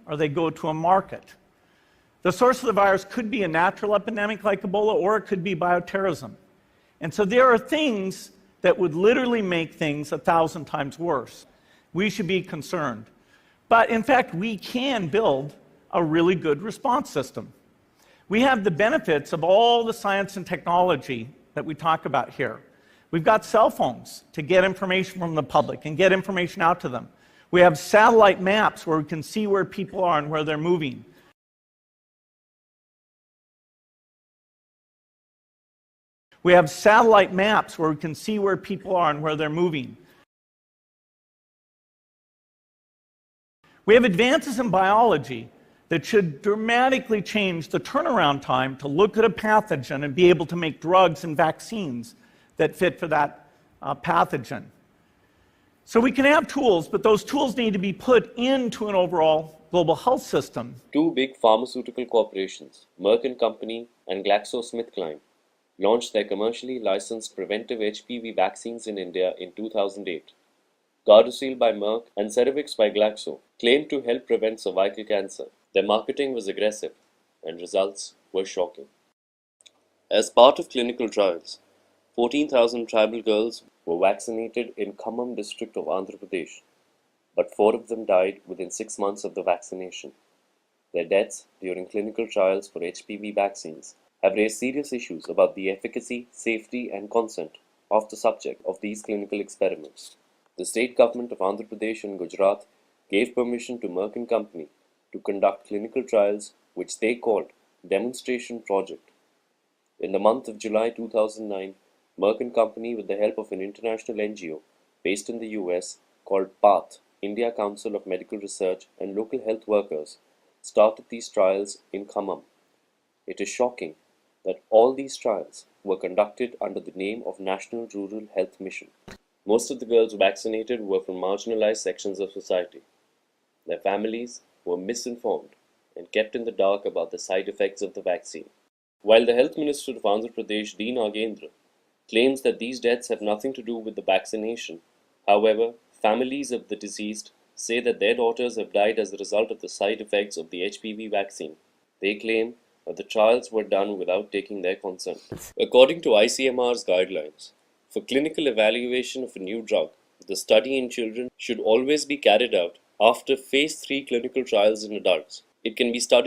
or they go to a market. The source of the virus could be a natural epidemic like Ebola, or it could be bioterrorism. And so there are things that would literally make things 1,000 times worse. We should be concerned. But in fact, we can build a really good response system. We have the benefits of all the science and technology that we talk about here. We've got cell phones to get information from the public and get information out to them. We have satellite maps where we can see where people are and where they're moving. We have satellite maps where we can see where people are and where they're moving. We have advances in biology that should dramatically change the turnaround time to look at a pathogen and be able to make drugs and vaccines that fit for that pathogen. So we can have tools, but those tools need to be put into an overall global health system. Two big pharmaceutical corporations, Merck & Company and GlaxoSmithKline, launched their commercially licensed preventive HPV vaccines in India in 2008. Gardasil by Merck and Cervarix by Glaxo claimed to help prevent cervical cancer. Their marketing was aggressive, and results were shocking. As part of clinical trials, 14,000 tribal girls were vaccinated in Khammam district of Andhra Pradesh, but 4 of them died within 6 months of the vaccination. Their deaths during clinical trials for HPV vaccines have raised serious issues about the efficacy, safety, and consent of the subject of these clinical experiments. The state government of Andhra Pradesh and Gujarat gave permission to Merck & Company to conduct clinical trials which they called Demonstration Project. In the month of July 2009, Merck & Company, with the help of an international NGO based in the US called PATH, India Council of Medical Research, and local health workers, started these trials in Khammam. It is shocking that all these trials were conducted under the name of National Rural Health Mission. Most of the girls vaccinated were from marginalized sections of society. Their families were misinformed and kept in the dark about the side effects of the vaccine. While the Health Minister of Andhra Pradesh, D. Nagendra, claims that these deaths have nothing to do with the vaccination, however, families of the deceased say that their daughters have died as a result of the side effects of the HPV vaccine. They claim that the trials were done without taking their consent. According to ICMR's guidelines, for clinical evaluation of a new drug, the study in children should always be carried out after phase 3 clinical trials in adults. It can be studied